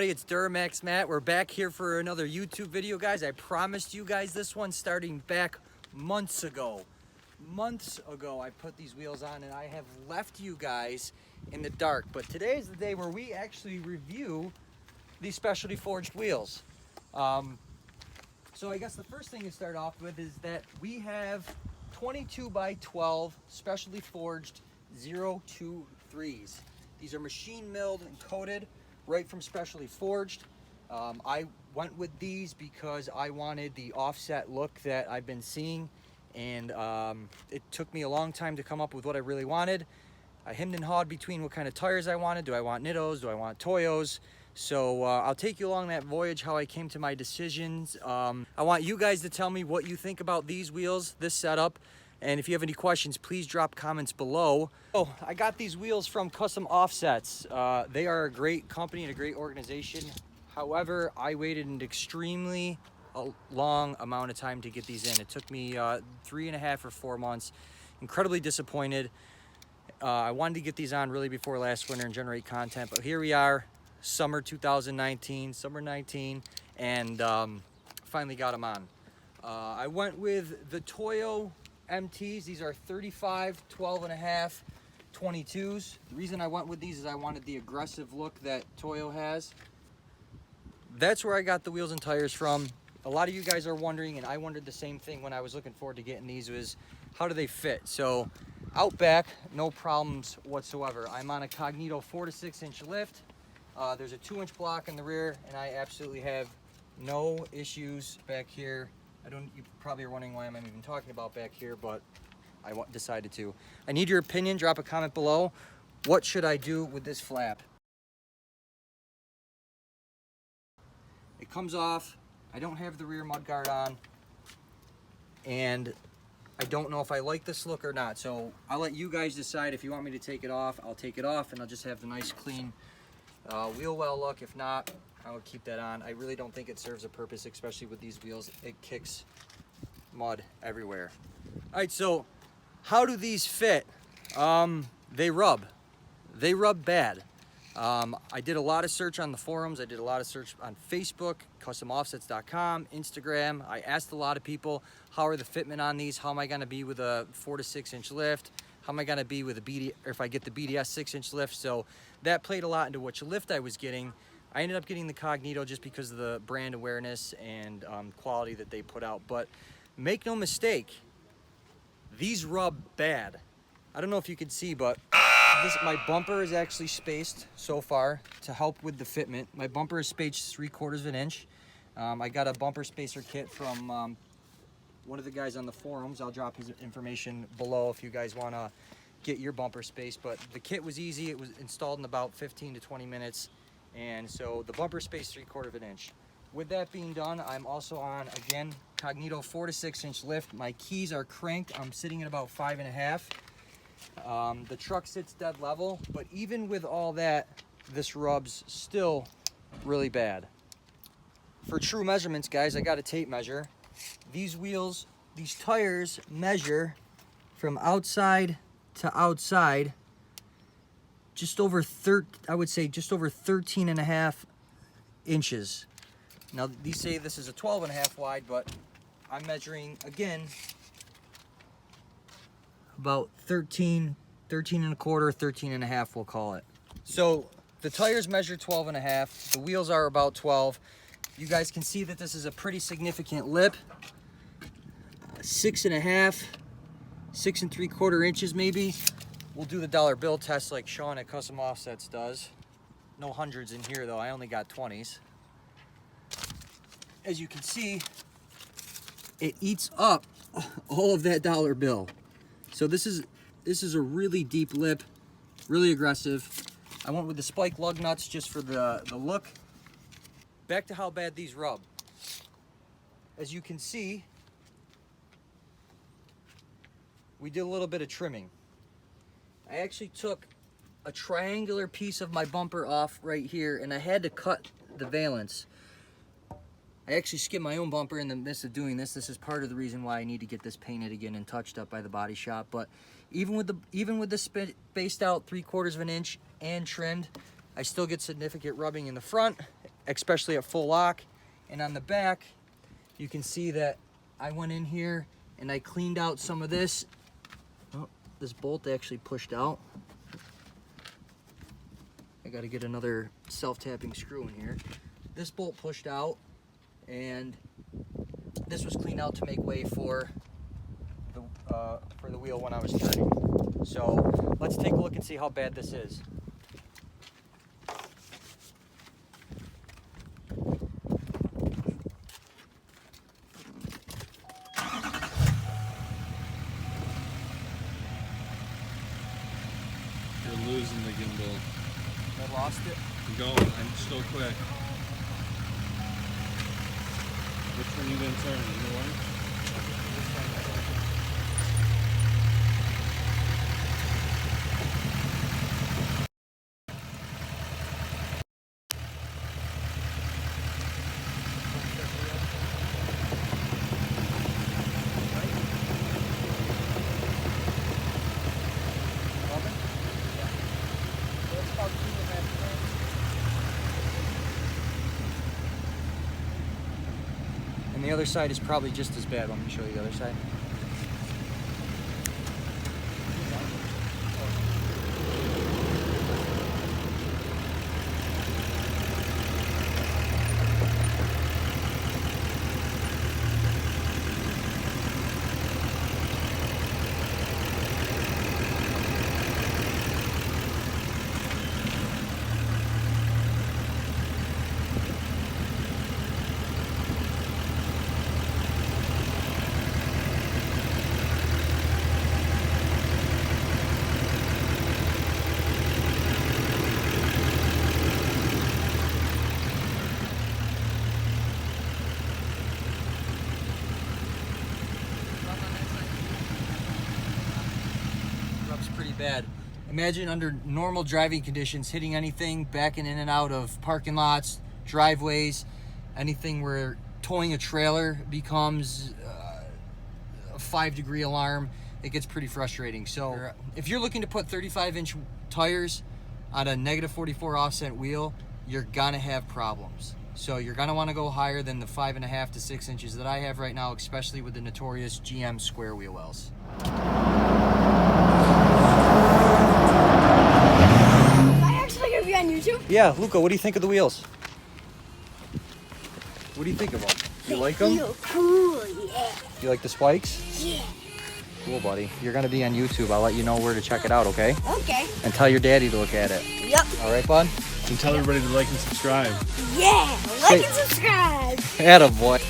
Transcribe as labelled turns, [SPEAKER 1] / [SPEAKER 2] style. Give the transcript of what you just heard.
[SPEAKER 1] everybody, it's Duramax Matt. We're back here for another YouTube video, guys. I promised you guys this one starting back months ago. Months ago, I put these wheels on and I have left you guys in the dark. But today is the day where we actually review these specialty forged wheels. So I guess the first thing to start off with is that we have 22 by 12 specialty forged 023s. These are machine milled and coated right from specialty forged. I went with these because I wanted the offset look that I've been seeing, and it took me a long time to come up with what I really wanted. I hemmed and hawed between what kind of tires I wanted. Do I want Nittos? Do I want Toyos? So I'll take you along that voyage, how I came to my decisions. I want you guys to tell me what you think about these wheels, this setup, and if you have any questions, please drop comments below. Oh, I got these wheels from Custom Offsets. They are a great company and a great organization. However, I waited an extremely long amount of time to get these in. It took me 3.5 or 4 months. Incredibly disappointed. I wanted to get these on really before last winter and generate content, but here we are, summer 2019, summer 19, and finally got them on. I went with the Toyo MTs. These are 35, 12.5, 22s. The reason I went with these is I wanted the aggressive look that Toyo has. That's where I got the wheels and tires from. A lot of you guys are wondering, and I wondered the same thing when I was looking forward to getting these, was how do they fit? So out back, no problems whatsoever. I'm on a Cognito 4 to 6 inch lift. There's a 2-inch block in the rear, and I absolutely have no issues back here. You probably are wondering why I'm even talking about back here, but I decided to. I need your opinion. Drop a comment below. What should I do with this flap? It comes off. I don't have the rear mud guard on, and I don't know if I like this look or not. So I'll let you guys decide. If you want me to take it off, I'll take it off, and I'll just have the nice clean wheel well look. If not, I would keep that on. I really don't think it serves a purpose, especially with these wheels. It kicks mud everywhere. All right, so how do these fit? They rub. They rub bad. I did a lot of search on the forums. I did a lot of search on Facebook, customoffsets.com, Instagram. I asked a lot of people, how are the fitment on these? How am I gonna be with a 4 to 6 inch lift? How am I gonna be with a BD, or if I get the BDS 6-inch lift? So that played a lot into which lift I was getting. I ended up getting the Cognito just because of the brand awareness and quality that they put out. But make no mistake, these rub bad. I don't know if you can see, but my bumper is actually spaced so far to help with the fitment. My bumper is spaced 3/4 of an inch. I got a bumper spacer kit from one of the guys on the forums. I'll drop his information below if you guys want to get your bumper space. But the kit was easy. It was installed in about 15 to 20 minutes. And so the bumper space 3/4 of an inch. With that being done, I'm also on, again, Cognito 4 to 6 inch lift. My keys are cranked. I'm sitting at about 5.5. The truck sits dead level, but even with all that, this rubs still really bad. For true measurements, guys, I got a tape measure. These wheels, these tires measure from outside to outside just over I would say just over 13.5 inches. Now these say this is a 12.5 wide, but I'm measuring again about 13 1/4, 13.5 we'll call it. So the tires measure 12.5, the wheels are about 12. You guys can see that this is a pretty significant lip. 6.5, 6 3/4 inches maybe. We'll do the dollar bill test like Sean at Custom Offsets does. No hundreds in here though, I only got 20s. As you can see, it eats up all of that dollar bill. So this is a really deep lip, really aggressive. I went with the spike lug nuts just for the look. Back to how bad these rub. As you can see, we did a little bit of trimming. I actually took a triangular piece of my bumper off right here, and I had to cut the valance. I actually skipped my own bumper in the midst of doing this. This is part of the reason why I need to get this painted again and touched up by the body shop. But even with the spaced out 3/4 of an inch and trimmed, I still get significant rubbing in the front especially at full lock. And on the back, you can see that I went in here and I cleaned out some of this. Oh, this bolt actually pushed out. I got to get another self-tapping screw in here. This bolt pushed out, and this was cleaned out to make way for the wheel when I was turning. So let's take a look and see how bad this is.
[SPEAKER 2] You're losing the gimbal.
[SPEAKER 1] I lost it.
[SPEAKER 2] Go, I'm still quick. Which one are you gonna turn? Either one?
[SPEAKER 1] And the other side is probably just as bad. Let me show you the other side. Pretty bad. Imagine under normal driving conditions hitting anything, backing in and out of parking lots, driveways, anything where towing a trailer becomes a 5-degree alarm. It gets pretty frustrating. So if you're looking to put 35-inch tires on a -44 offset wheel, you're gonna have problems. So you're gonna want to go higher than the 5.5 to 6 inches that I have right now, especially with the notorious GM square wheel wells.
[SPEAKER 3] On YouTube?
[SPEAKER 1] Yeah, Luca, what do you think of the wheels? What do you think of them? You like them?
[SPEAKER 3] Feel cool, yeah.
[SPEAKER 1] You like the spikes?
[SPEAKER 3] Yeah.
[SPEAKER 1] Cool, buddy. You're gonna be on YouTube. I'll let you know where to check it out, okay?
[SPEAKER 3] Okay.
[SPEAKER 1] And tell your daddy to look at it.
[SPEAKER 3] Yep.
[SPEAKER 1] All right, bud?
[SPEAKER 2] And tell everybody to like and subscribe.
[SPEAKER 3] Yeah. Like and subscribe.
[SPEAKER 1] Attaboy.